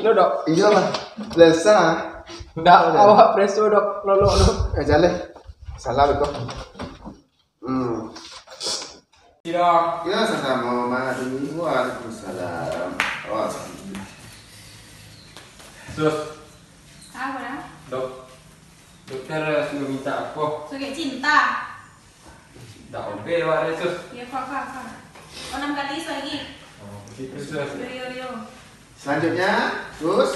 lo dok. Iya lah. Biasa. Nggak awak preso dok. Lolo dok. Jalan. Salah kok. Tidak. Ya sama mari. Waalaikumsalam. Oh. Sus. Apa dah? Dok. Dokter sudah minta apa? Suka cinta. Tak oke wae sus. Ya kok. Oh 6 kali lagi. Oh, begitu sus. Yo. Selanjutnya, terus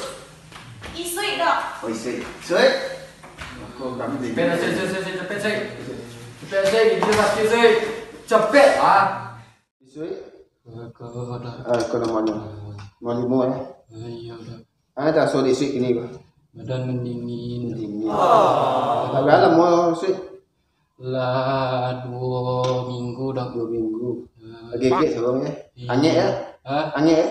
Isui dok. oh isi. Sui. Aku kami di. Cepet saya. Cepet saya gitu pasti saya. Cepet ah. Sui. Kau dah. Kau namanya. Mau limo ya. Iya dah. Ada so di sini ini kok. Badan mendingin. Tak dalam mau sui. Lah 2 minggu dah. 2 minggu. Lagi sebelumnya. Anyek ya? Hah? Anyek ya?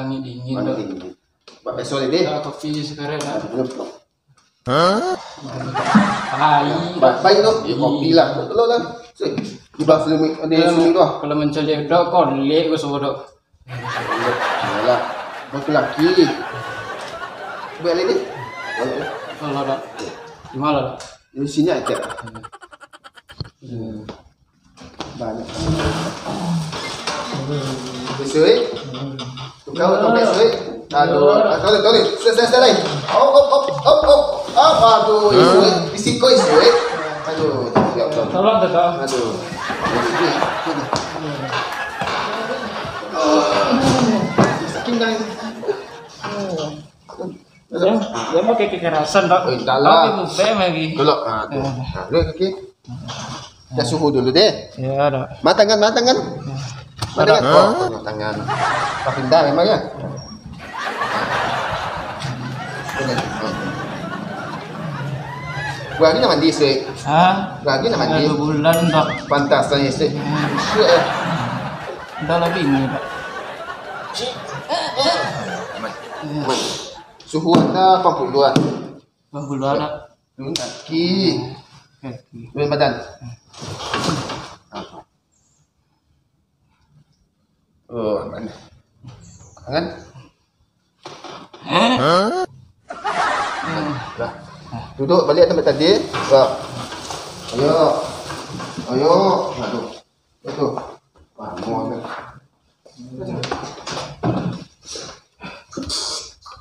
Angin dingin. Mana tinggi? Pak besok ini. Kopi sekarang dah. Belum. Hai. Baik tu. Ya kopi lah. Betul lah. Sui. Di bawah sini ada sini tu. Kalau mencari dok kolek ke semua dok. Yalah. Bos lelaki. Buat lagi. Kalau dok. Di mana dok? Di sini aja. Banyak. Besok. Kau tu besok. Aduh, tolong. Selesai lagi. Op. Aduh, isiko. Aduh, ya Allah. Tolong dok. Aduh. Sakit kan? Ya mau kayak kekerasan dok. Oh, entah lah. Tapi mubeng lagi. Tolong. Aduh. Aduh kaki. Kita suhu dulu deh. Ya dok. Matangan. Matangan. Oh, tangan. Pak pindah memang ya. Gua ni nak mandi sih. Hah? Lagi nak mandi. 2 bulan dok. Pantas lah sih. Udah lebih ini dok. Suhu anda 80-an. 80 dok. Kaki. Kaki. Badan. Oh, mana? Tangan. Dah. Duduk balik tempat tadi. Dah. Ayo. Aduh. Itu. Wah, mau ambil.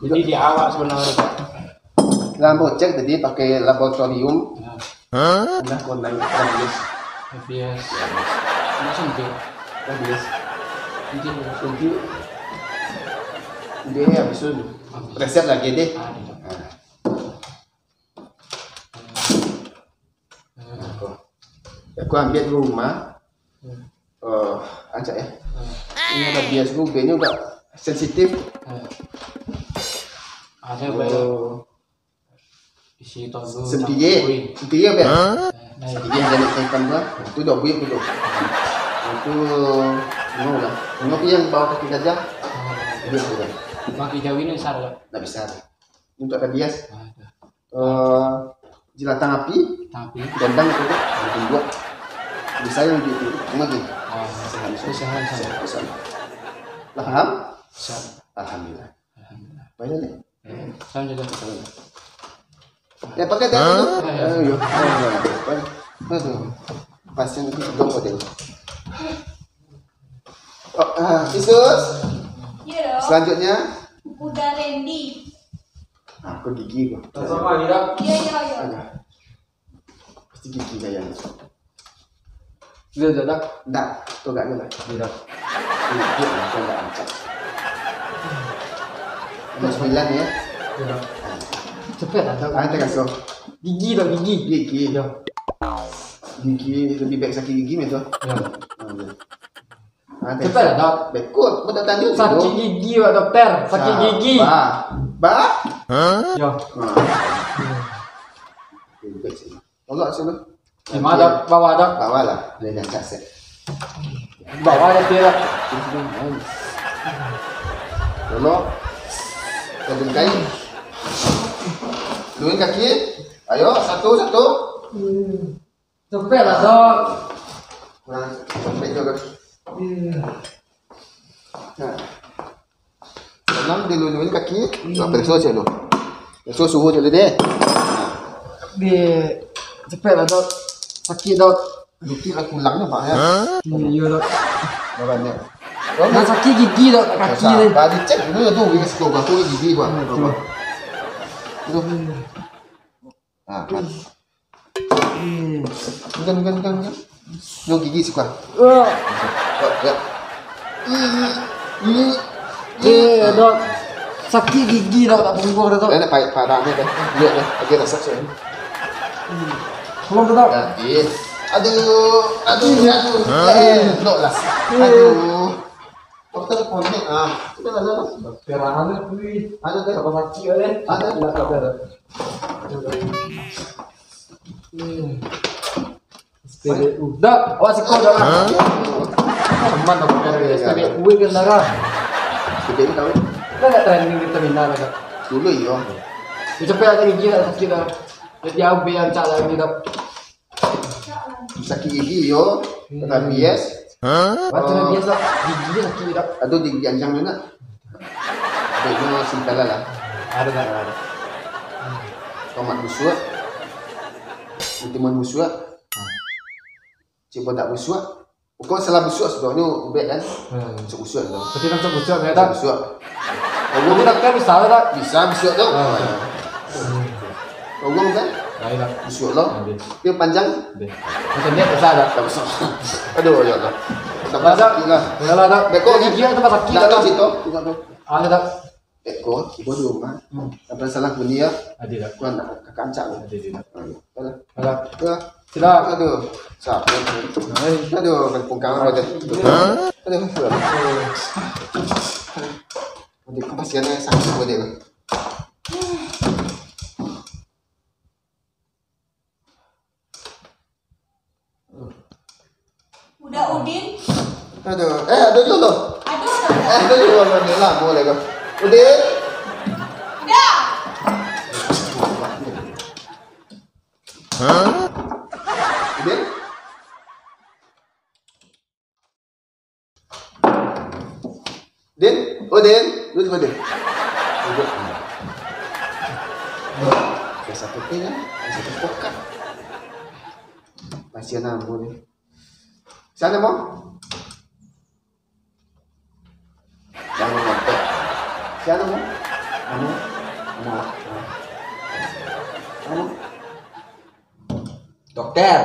Jadi di awak sebenarnya dok. Rambut cek tadi pakai laboratorium. Dah online habis. Bias. Macam tu. Habis. Jadi Dia habis tu. Resep lagi deh. Aku ambil di rumah. Acak ya. Ini ada bias gue, ini udah sensitif. ada baru isi tolu. Sempie ber. Sempie jadi ikan gua. Itu dah buih tu. Itu mau lah. Mau yang bawa kaki gajah. Dia sudah. Maki jauh ini besar tak? Tak bisa. Untuk ada bias. Ada. Jilatan api. Tapi. Dandang itu bikin dua. Bisa yang gitu. Lagi. Usahaan saya. Paham? Bisa. Alhamdulillah. Alhamdulillah. Banyak deh. Saya juga. Ya pakai tadi tu. Ayo. Aduh. Pasien itu sudah model. Isus. Iya dong. Selanjutnya. Udah Randy. Aku gigi kok. Sama ni dah. Iya. Ada. Pasti gigi kayaknya. Sudah tak? Enggak, tu enggak ada lah. Tidak. Gigi lah, tu enggak angkat. Nomor 9 ya. Tidak. Cepat tak? Ada kasih. Gigi dah gigi. Gigi. Ya. Gigi lebih baik sakit gigi itu. Ya. Ada. Cepat tak? Bekut, betul tadi tu. Sakit gigi pak dokter. Sakit gigi. Ba. Ya. Baik sini. Tolak sini. Mana bawah dah? Bawah lah. Dia dah caset. Bawah ada tidak? Tolak. Kedua kain. Dua kaki. Ayo, satu. Cepat lah dok. Nah, sampai juga. Nah. tangan diluluin kaki. Coba periksa aja lo. Periksa suhu aja deh. Di cepet lah dok. Sakit dok. Bukti lah kulangnya pak ya. Iya dok. Makanya. Nah sakit gigi dok kaki ni. Tadi cek dulu tuh wis kau batu gigi gua. Itu. Ah, kan. Bukan. Lo gigi suka. Ya. Dok. Sakit gigi dok tak bungkuk dok. Đây là phải đạn đây, luyện đây, ở kia là sắp sửa. Tolong dok. Aduh, lộ là, dokter phone ah, itu lah lah. Perahan ni. Ada deh, Apa sakit ada? ada. Ada. Dok, awas kau dok. Teman dok dari SPBU kan darah. Gede ni kau. Kita nak training vitamin A dok. Dulu yo. Cepet ada gigi tak sakit dok. Jadi aku biar cak lagi dok. Sakit gigi yo, kata bias. Macam mana biasa gigi dia sakit dok. Aduh gigi anjang mana? Baiknya simpel lah. Ada tak ada. Tomat busuk, timun busuk. Coba tak busuk. Kau salah busuk sebenarnya ubek kan? Busuk tu. Tapi macam busuk ya tak? Busuk. Kalau kita kan bisa tak? Bisa busuk tu. Kau kan? Baik tak. Busuk lo. Dia panjang. Macam dia bisa tak? Tak besar. Aduh ya Allah. Tak Ada. sakit lah. Kalau tak. Beko Gigi dia tempat sakit Tak tahu tak? situ. Tengok tu. Ada tak? Beko, ibu di rumah. Apa salah bunyi ya? Ada tak? Kau nak kancak. Ada tak? Ada. Ada. Ada. Tidak. Aduh. Sakit. Aduh, kan pungkang apa tu? Aduh. Aduh, kepasiannya sakit buat dia. Udah Udin? Aduh, ada dulu. Aduh. Ada dulu ni lah, boleh kau. Udah. Dah. Udah. Den, Den, lu coba Den. Duduk. Ada satu pin ya, ada satu pokat. Masih enam boleh. Sana mau? Jangan ngotot. Sana mau? Kamu? Dokter.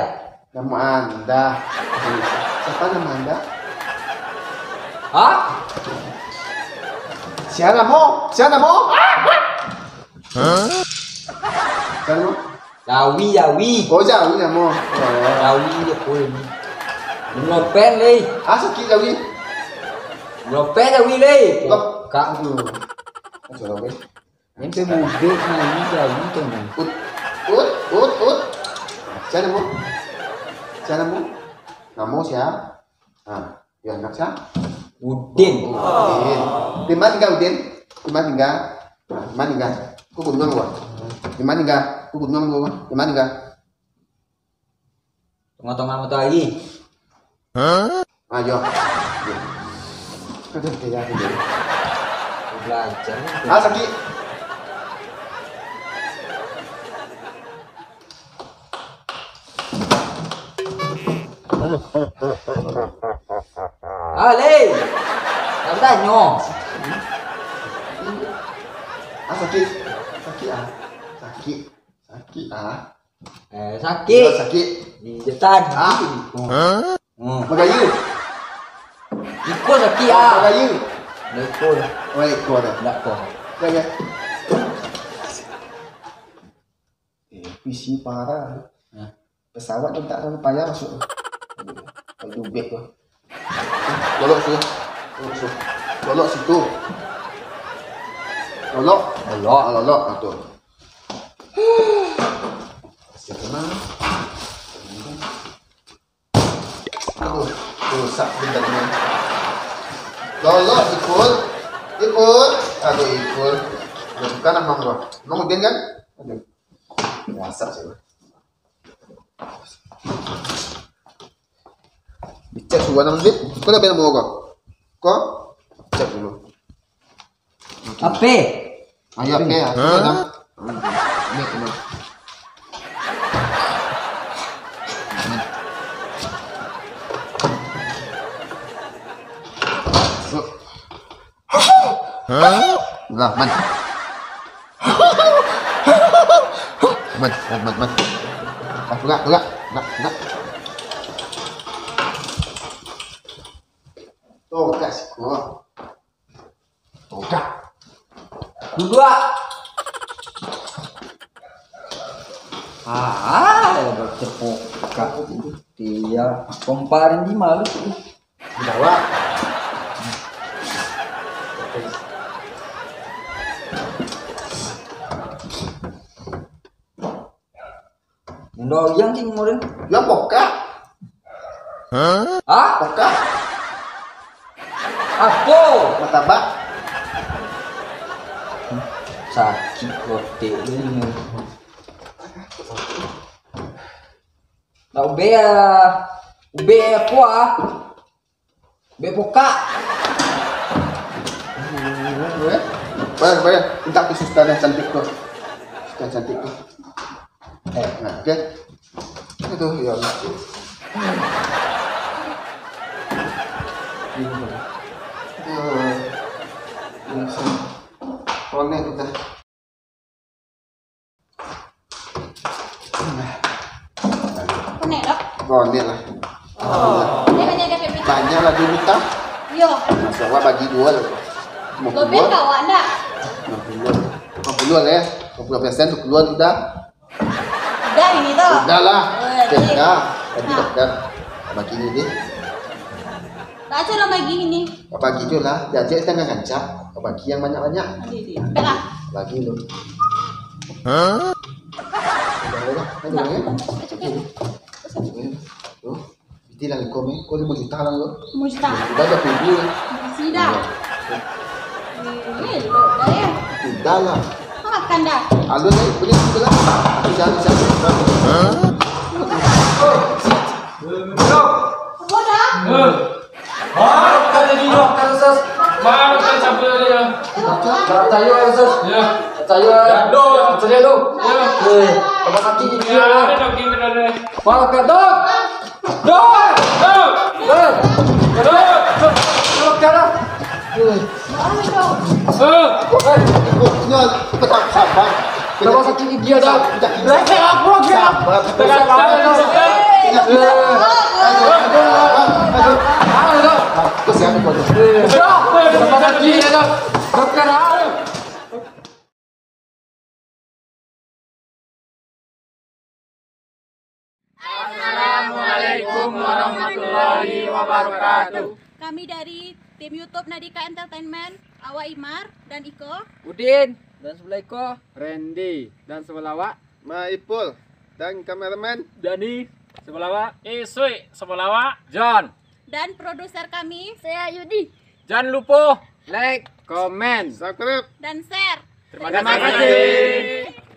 Nama Anda. Siapa nama Anda? Hah? Siapa mau? Siapa mau? Siapa mau? Yawi. Oh jauh ya mau. Yawi dia boleh ni. Melopen ni. Ah sakit jauh. Melopen Yawi ni. Lop. Kak tu. Macam mana? Yang tu mubik ni Yawi tu ni. Ut. Siapa mau? Siapa mau? Nama siapa? Ah, biar nak siapa? Udin. Udin. Di mana tinggal Udin? Di mana tinggal? Di mana tinggal? Kau gunung gua. Di mana tinggal? Kau gunung gua. Di mana tinggal? Tengah-tengah mata lagi. Ayo. Aduh, tidak. Belajar. Ah sakit. Ale. Tak tanya. Ah sakit. Sakit ah. Sakit. Sakit ah. Sakit. Sakit. Di depan. Magayu. Ikut sakit ah. Magayu. Dah ikut. Oh, ikut dah. Tak kau. Ya. PC parah. Pesawat tu tak terlalu payah masuk. Kalau dubek tu. Lolok situ. Lolok situ. Lolok. Lolok tu. Siapa? Aduh, rusak benda ni. Lolok ikut. Aduh ikut. Bukan nama gua. Nama Udin kan? Aduh. WhatsApp saya. Dicek suhu 6 menit. Kau dah bilang mau kau? Kau cek dulu. Ape. Ayo oke ya. Ini teman. Lah, man. Man. Enggak. Tuh, kasih gua. Tuh, Dua. Bertepuk kak. Dia komparin di malu. Jawa. Indo yang king moren. Ya poka. Ah? Poka. Apa? Martabak. Sakit kote ini. Nah, ube apa? Ube poka. Bayar. Minta ke suster yang cantik tuh. Suster cantik tuh. Nah, oke. Itu ya. Konek udah. Konek dok. Konek lah. Dia hanya ada pepet. Banyak lah duit tak. Yo. Masa gua bagi dua lah. Gobel kawan dah. 50 lah ya. 50% untuk keluar udah. Udah ini tuh. Udah lah. Jadi. Udah. Tadi dokter. Bagi ini deh. Tak aja lah bagi ini. Bagi itu lah. Dia aja kita nggak ngancap. Bagi yang banyak-banyak. Adi. Pelah. Bagi lu. Udah ya. Tuh. Itu lah komen. Kau 5 juta lah lo. Mujta. Udah ada video. Masih dah. Ini lo dah ya. Udah lah. Makan dah. Alun nih, beli juga lah. Bisa. Apa dah? Tayo sus. Ya. Tayo. Tayo tu. Apa kaki dia? Makan dok. Dok. Dok cara. Ayo dong. Ini petang sabar. Apa kaki dia dah? Lepas aku sabar. Terus ya aku Apa kaki dia dah? Dok cara. Assalamualaikum warahmatullahi wabarakatuh. Kami dari tim YouTube Nadika Entertainment, Awa Imar dan Iko. Udin dan sebelah Iko. Randy dan sebelawak. Maipul dan kameramen Dani sebelawak. Isui sebelawak. John. Dan produser kami, saya Yudi. Jangan lupa like, comment, subscribe. Dan share. Terima kasih.